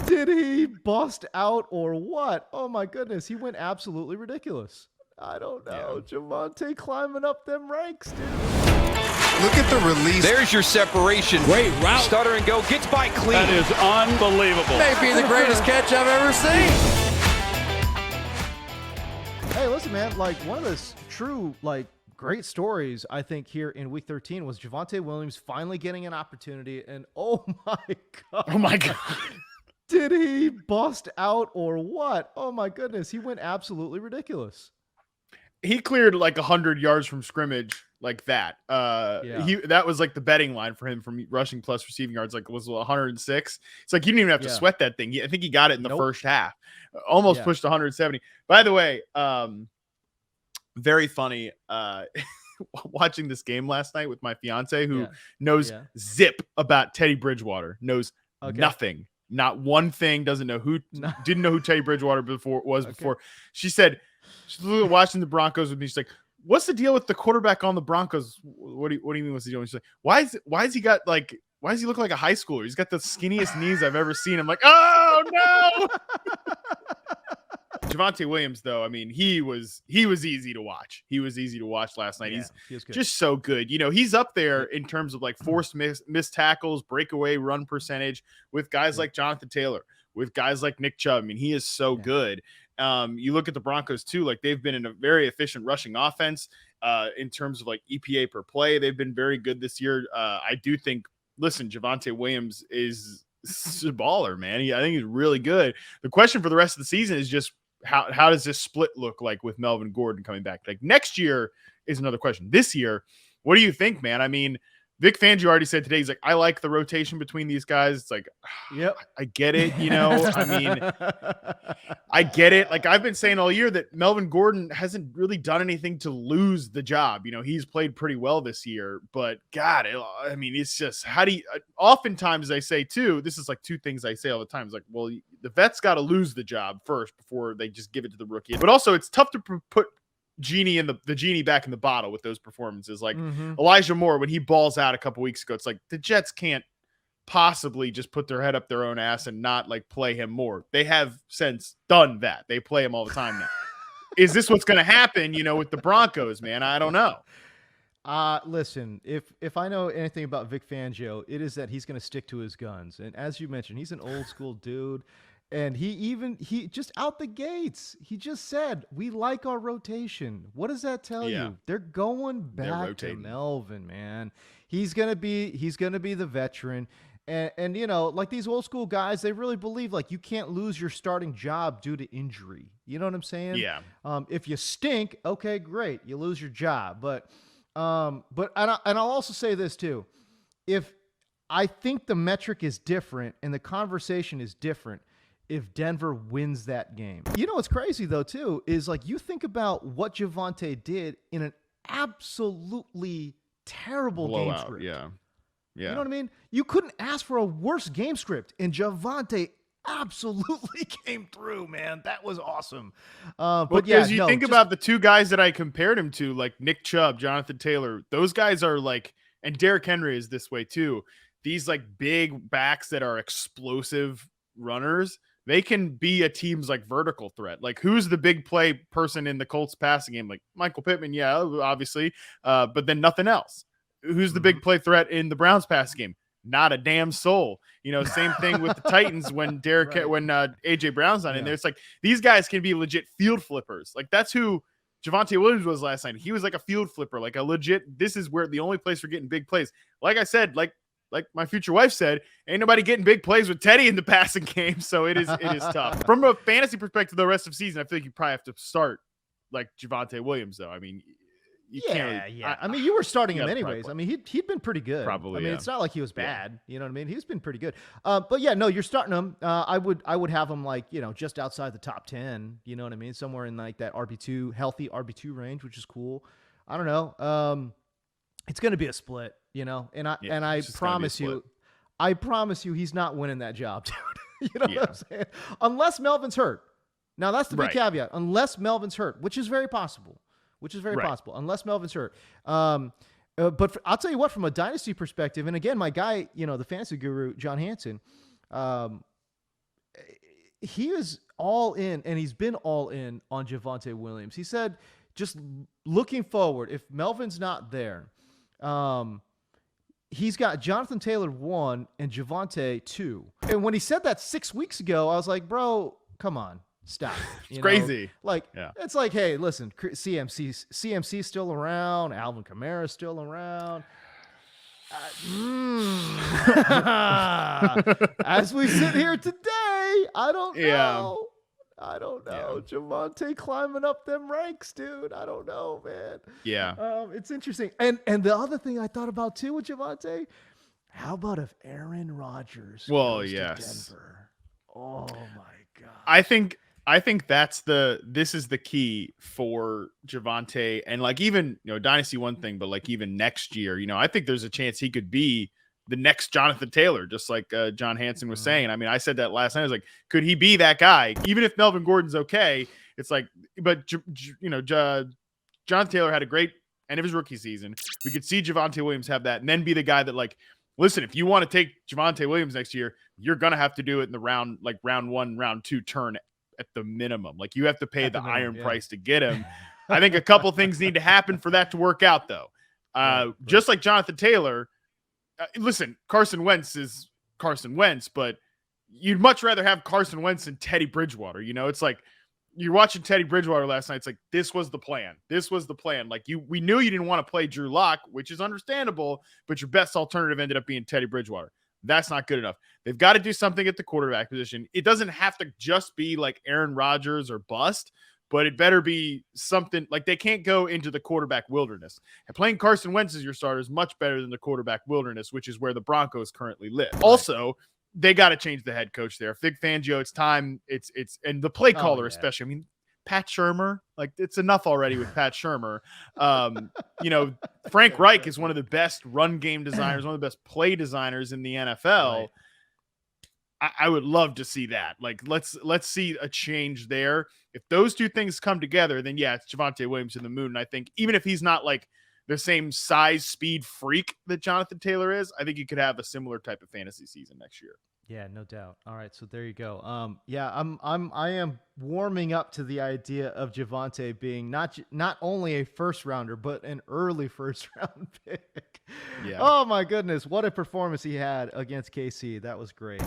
Did he bust out or what? Oh my goodness, he went absolutely ridiculous. I don't know. Yeah. Javonte climbing up them ranks, dude. Look at the release. There's your separation. Great route. Stutter and go. Gets by clean. That is unbelievable. Maybe the greatest catch I've ever seen. Hey, listen, man. Like, one of the true, great stories, I think, here in Week 13 was Javonte Williams finally getting an opportunity. And, oh, my God. Oh, my God. Did he bust out or what? Oh, my goodness. He went absolutely ridiculous. He cleared 100 yards from scrimmage like that. That was the betting line for him from rushing plus receiving yards. Was 106. It's you didn't even have to sweat that thing. I think he got it in the first half. Almost pushed 170. By the way, very funny. Watching this game last night with my fiance, who knows zip about Teddy Bridgewater, knows nothing, not one thing. Didn't know who Teddy Bridgewater before. She said. She's watching the Broncos with me. She's like, "What's the deal with the quarterback on the Broncos? What do you mean? What's the deal?" She's like, why does he look like a high schooler? He's got the skinniest knees I've ever seen. I'm like, oh no. Javonte Williams, though, I mean, he was easy to watch. He was easy to watch last night. He's just so good. He's up there in terms of forced missed tackles, breakaway run percentage with guys like Jonathan Taylor, with guys like Nick Chubb. I mean, he is so good. You look at the Broncos too, they've been in a very efficient rushing offense in terms of EPA per play. They've been very good this year. I do think, Javonte Williams is a baller, man. I think he's really good. The question for the rest of the season is just how does this split look like with Melvin Gordon coming back? Next year is another question. This year, what do you think, man? I mean, Vic Fangio already said today, he's like, I like the rotation between these guys. It's yep. I get it. I mean, I get it. I've been saying all year that Melvin Gordon hasn't really done anything to lose the job. He's played pretty well this year, but God, it's just, oftentimes I say too, this is two things I say all the time. It's well, the vet's got to lose the job first before they just give it to the rookie. But also it's tough to put the genie back in the bottle with those performances. Elijah Moore, when he balls out a couple weeks ago, it's the Jets can't possibly just put their head up their own ass and not play him more. They have since done that. They play him all the time now. Is this what's going to happen, with the Broncos, man? I don't know. Listen, if I know anything about Vic Fangio, it is that he's going to stick to his guns. And as you mentioned, he's an old school dude. And he just out the gates, he just said, we like our rotation. What does that tell you? They're going back to Melvin, man. He's going to be the veteran. And these old school guys, they really believe you can't lose your starting job due to injury. You know what I'm saying? Yeah. If you stink, okay, great. You lose your job. But I'll also say this too. If I think the metric is different and the conversation is different, if Denver wins that game. What's crazy though too is you think about what Javonte did in an absolutely terrible game script. Yeah. You know what I mean? You couldn't ask for a worse game script, and Javonte absolutely came through, man. That was awesome. But as you think about the two guys that I compared him to, Nick Chubb, Jonathan Taylor, those guys are and Derrick Henry is this way too. These big backs that are explosive runners. They can be a team's vertical threat. Who's the big play person in the Colts passing game? Michael Pittman, yeah, obviously, but then nothing else. Who's the big play threat in the Browns passing game? Not a damn soul. Same thing with the Titans when AJ Brown's on in there. It's these guys can be legit field flippers. That's who Javonte Williams was last night. He was a field flipper, a legit. This is where the only place we're getting big plays. Like I said, like my future wife said, ain't nobody getting big plays with Teddy in the passing game. So it is tough. From a fantasy perspective, the rest of the season, I think you probably have to start Javonte Williams, though. I mean, you can't. Yeah. I mean, you were starting him anyways. I mean, he'd been pretty good. Probably. I mean, it's not like he was bad. You know what I mean? He's been pretty good. But yeah, no, you're starting him. I would have him just outside the top 10. You know what I mean? Somewhere in that RB2, healthy RB2 range, which is cool. I don't know. It's going to be a split, and I promise you, he's not winning that job, dude. You know what I'm saying? Unless Melvin's hurt. Now that's the big caveat. Unless Melvin's hurt, which is very possible. Unless Melvin's hurt. But I'll tell you what, from a dynasty perspective, and again, my guy, the fantasy guru, John Hansen, he is all in, and he's been all in on Javonte Williams. He said, just looking forward, if Melvin's not there, he's got Jonathan Taylor 1 and Javonte 2. And when he said that 6 weeks ago, I was like, bro, come on, stop. It's crazy. Like, Yeah. it's like, hey, listen, CMC's still around. Alvin Kamara's still around. As we sit here today, I don't know. Yeah. I don't know. Javonte climbing up them ranks, dude. I don't know, man. Yeah. It's interesting. And the other thing I thought about too with Javonte, how about if Aaron Rodgers goes to Denver? Oh my God. I think this is the key for Javonte, and like, even, dynasty one thing, but like even next year, I think there's a chance he could be the next Jonathan Taylor, just like John Hansen was saying. I mean, I said that last night. I was like, could he be that guy? Even if Melvin Gordon's okay, it's like, but Jonathan Taylor had a great end of his rookie season. We could see Javonte Williams have that, and then be the guy that, like, listen, if you want to take Javonte Williams next year, you're gonna have to do it in the round 1, round 2 turn at the minimum. Like, you have to pay the iron price to get him. I think a couple things need to happen for that to work out, though. Just like Jonathan Taylor. Listen, Carson Wentz is Carson Wentz, but you'd much rather have Carson Wentz than Teddy Bridgewater. It's like, you're watching Teddy Bridgewater last night. It's like, this was the plan. This was the plan. Like, we knew you didn't want to play Drew Lock, which is understandable, but your best alternative ended up being Teddy Bridgewater. That's not good enough. They've got to do something at the quarterback position. It doesn't have to just be like Aaron Rodgers or bust, but it better be something like, they can't go into the quarterback wilderness. And playing Carson Wentz as your starter is much better than the quarterback wilderness, which is where the Broncos currently live. Right. Also, they got to change the head coach there. Vic Fangio, it's time. It's and the play caller, especially. I mean, Pat Shurmur, like, it's enough already with Pat Shurmur. Frank Reich is one of the best run game designers, one of the best play designers in the NFL. Right. I would love to see that. Like, let's see a change there. If those two things come together, then it's Javonte Williams in the moon. And I think even if he's not like the same size, speed freak that Jonathan Taylor is, I think you could have a similar type of fantasy season next year. Yeah, no doubt. All right, so there you go. I am warming up to the idea of Javonte being not only a first rounder, but an early first round pick. Yeah. Oh my goodness, what a performance he had against KC. That was great.